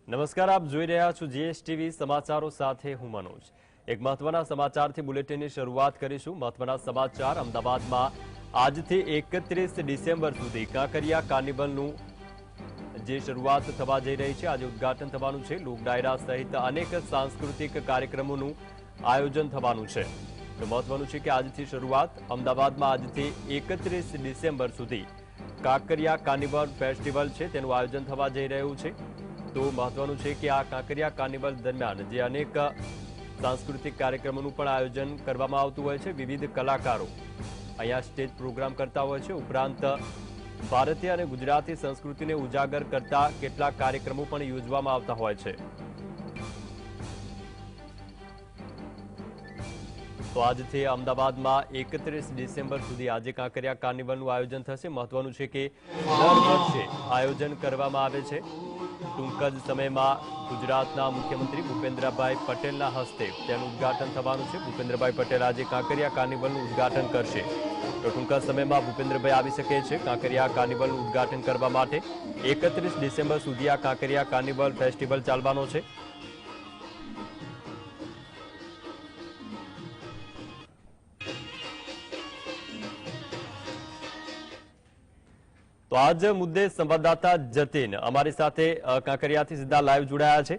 નમસ્કાર, આપ જોઈ રહ્યા છો જીએસટીવી સમાચારો સાથે હું મનોજ। એક મહત્વના સમાચારથી બુલેટિનની શરૂઆત કરીશું। મહત્વના સમાચાર અમદાવાદમાં આજથી 31 ડિસેમ્બર સુધી કાંકરિયા કાર્નિવલનું જે શરૂઆત થવા જઈ રહી છે, આજે ઉદ્ઘાટન થવાનું છે। લોક ડાયરા સહિત અનેક સાંસ્કૃતિક કાર્યક્રમોનું આયોજન થવાનું છે। તો મહત્વનું છે કે આજથી શરૂઆત અમદાવાદમાં આજથી 31 ડિસેમ્બર સુધી કાંકરિયા કાર્નિવલ ફેસ્ટિવલ છે તેનું આયોજન થવા જઈ રહ્યું છે। તો મહત્વનું છે કે આ કાંકરિયા કાર્નિવલ દરમિયાન જે અનેક સાંસ્કૃતિક કાર્યક્રમોનું પણ આયોજન કરવામાં આવતું હોય છે। વિવિધ કલાકારો અહીંયા સ્ટેજ પ્રોગ્રામ કરતા હોય છે। ઉપરાંત ભારતીય અને ગુજરાતી સંસ્કૃતિને ઉજાગર કરતા કેટલાક કાર્યક્રમો પણ યોજવામાં આવતા હોય છે। તો આજથી અમદાવાદમાં 31 ડિસેમ્બર સુધી આજે કાંકરિયા કાર્નિવલનું આયોજન થશે। મહત્વનું છે કે દર વર્ષે આયોજન કરવામાં આવે છે। ટૂંક જ સમયમાં ગુજરાતના મુખ્યમંત્રી ભૂપેન્દ્રભાઈ પટેલના હસ્તે તેનું ઉદ્ઘાટન થવાનું છે। ભૂપેન્દ્રભાઈ પટેલ આજે કાંકરિયા કાર્નિવલનું ઉદ્ઘાટન કરશે। તો ટૂંક જ સમયમાં ભૂપેન્દ્રભાઈ આવી શકે છે કાંકરિયા કાર્નિવલનું ઉદ્ઘાટન કરવા માટે। 31 ડિસેમ્બર સુધી આ કાંકરિયા કાર્નિવલ ફેસ્ટિવલ ચાલવાનો છે। તો આજ મુદ્દે સંવાદદાતા જતીન અમારી સાથે કાંકરિયાથી સીધા લાઈવ જોડાયા છે।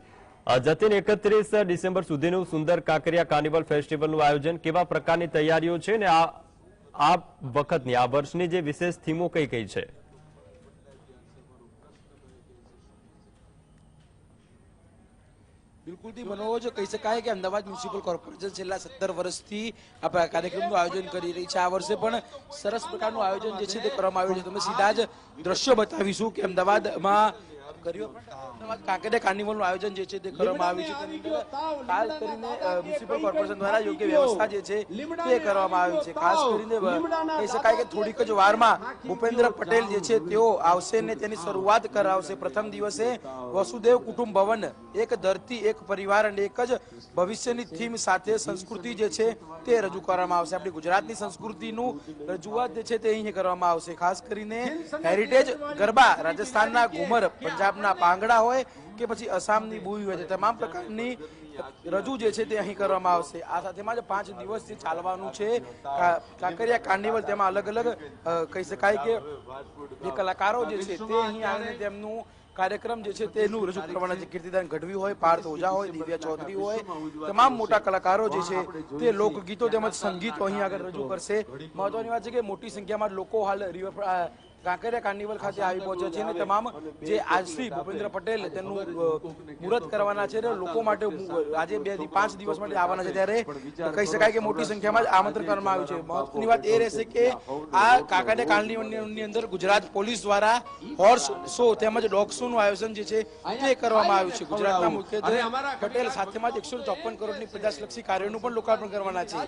જતીન, 31 ડિસેમ્બર સુધીનું સુંદર કાંકરિયા કાર્નિવલ ફેસ્ટિવલનું આયોજન કેવા પ્રકારની તૈયારીઓ છે ને આ વખતની આ વર્ષની જે વિશેષ થીમો કઈ કઈ છે? बिल्कुल थी मनोज, कही शकाय कि अमदावाद म्युनिसिपल कॉर्पोरेशन छेल्ला 17 વર્ષથી આ કાર્યક્રમનું આયોજન કરી રહી છે। આ વર્ષે પણ સરસ પ્રકારનું આયોજન જે છે તે કરવામાં આવ્યું છે। તમે સીધા જ દ્રશ્યો બતાવીશું કે અમદાવાદમાં કાંકરિયા કાર્નિવલનું આયોજન જે છે તે કરવામાં આવ્યું છે। ખાસ કરીને મ્યુનિસિપલ કોર્પોરેશન દ્વારા યોગ્ય વ્યવસ્થા જે છે તે કરવામાં આવી છે। ખાસ કરીને કહી શકાય કે થોડીક જ વારમાં ભૂપેન્દ્ર પટેલ જે છે તેઓ આવશે ને તેની શરૂઆત કરાવશે। પ્રથમ દિવસે વસુદેવ કુટુંબ ભવન, એક ધરતી એક પરિવાર અને એક જ ભવિષ્યની થીમ સાથે સંસ્કૃતિ જે છે તે રજૂ કરવામાં આવશે। આપણી ગુજરાતની સંસ્કૃતિનું રજૂઆત જે છે તે અહીં કરવામાં આવશે। ખાસ કરીને હેરિટેજ ગરબા, રાજસ્થાનના ઘુમર, પંજાબના પાંગડા હોય કે પછી આસામની બુઈ હોય, તમામ પ્રકારની રજૂ જે છે તે અહીં કરવામાં આવશે। આ સાથેમાં જ 5 દિવસથી ચાલવાનું છે કાંકરિયા કાર્નિવલ। તેમાં અલગ અલગ કહી શકાય કે જે કલાકારો જે છે તે અહીં આવીને તેમનું કાર્યક્રમ જે છે તેનું રજૂ કરવાના છે। કીર્તિદાન ગઢવી હોય, પાર્થ ઓઝા હોય, દિવ્યા ચૌધરી હોય, તમામ મોટા કલાકારો જે છે તે લોકગીતો તેમજ સંગીતો અહીં આગળ રજૂ કરશે। મહત્વની વાત છે કે મોટી સંખ્યામાં લોકો હાલ કાંકરિયા કાર્નિવલ ખાતે આવી પહોંચ્યા છે અને તમામ જે આજથી ભૂપેન્દ્ર પટેલ તેનું મુહૂર્ત કરવાના છે અને લોકો માટે આજે 5 દિવસ માટે આવવાના છે, ત્યારે કહી શકાય કે મોટી સંખ્યામાં જ આમંત્રણ કરવામાં આવ્યું છે। મહત્વની વાત એ રહેશે કે આ કાંકરિયા કાર્નિવલની અંદર ગુજરાત પોલીસ દ્વારા હોર્સ શો તેમજ ડોગ શો નું આયોજન જે છે તે કરવામાં આવ્યું છે। ગુજરાતના મુખ્યમંત્રી પટેલ સાથેમાં જ 154 કરોડની પ્રજાલક્ષી કાર્યોનું પણ લોકાર્પણ કરવાના છે।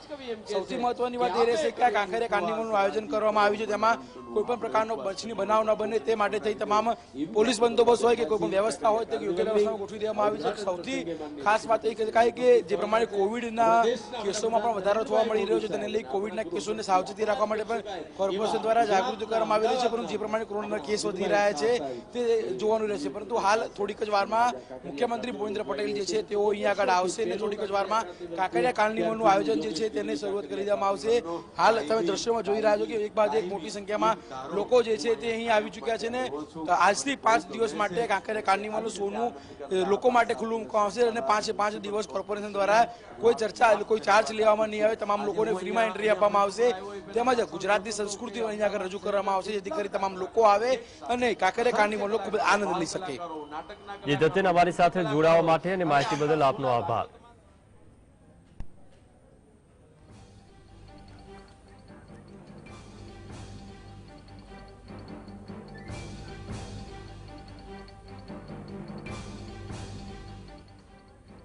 સૌથી મહત્વની વાત એ રહેશે કે આ કાંકરિયા કાર્નિવલનું આયોજન કરવામાં આવ્યું છે, તેમાં કોઈ પણ પ્રકારનો બચની બનાવ ન બને તે માટે થઈ તમામ પોલીસ બંદોબસ્ત હોય કે કોઈ પણ વ્યવસ્થા હોય તે યોગ્ય વ્યવસ્થા ગોઠવી દેવામાં આવી છે। સૌથી ખાસ વાત એ કહી કે જે પ્રમાણે કોવિડના કેસોમાં પણ વધારો થવા મળી રહ્યો છે, તેને લઈ કોવિડના કેસોને સાવચેતી રાખવા માટે પણ કોર્પોરેશન દ્વારા જાગૃતિ કરવામાં આવેલી છે। પરંતુ જે પ્રમાણે કોરોનાના કેસ વધી રહ્યા છે તે જોવાનું રહેશે। પરંતુ હાલ થોડીક જ વારમાં મુખ્યમંત્રી ભૂપેન્દ્ર પટેલ જે છે તેઓ અહીંયા આગળ આવશે અને થોડીક જ વારમાં કાંકરિયા કાર્નિવલનું આયોજન જે છે તેને શરૂઆત કરી દેવામાં આવશે। હાલ તમે દ્રશ્યોમાં જોઈ રહ્યા છો કે એક બાદ એક મોટી સંખ્યામાં લોકો જે છે તે અહીં આવી ચૂક્યા છે ને આજથી 5 દિવસ માટે કાંકરિયા કાર્નિવલનું શોનું લોકો માટે ખુલ્લું મૂકવામાં આવશે અને 5 દિવસ કોર્પોરેશન દ્વારા કોઈ ચર્ચા કોઈ ચાર્જ લેવામાં નહીં આવે, તમામ લોકોને ફ્રીમાં એન્ટ્રી આપવામાં આવશે। તેમજ ગુજરાતની સંસ્કૃતિ અહીં આગળ રજૂ કરવામાં આવશે જેથી કરી તમામ લોકો આવે અને કાંકરિયા કાર્નિવલનો ખૂબ આનંદ લઈ શકે। જે જતીન અમારી સાથે જોડાવા માટે અને માહિતી બદલ આપનો આભાર।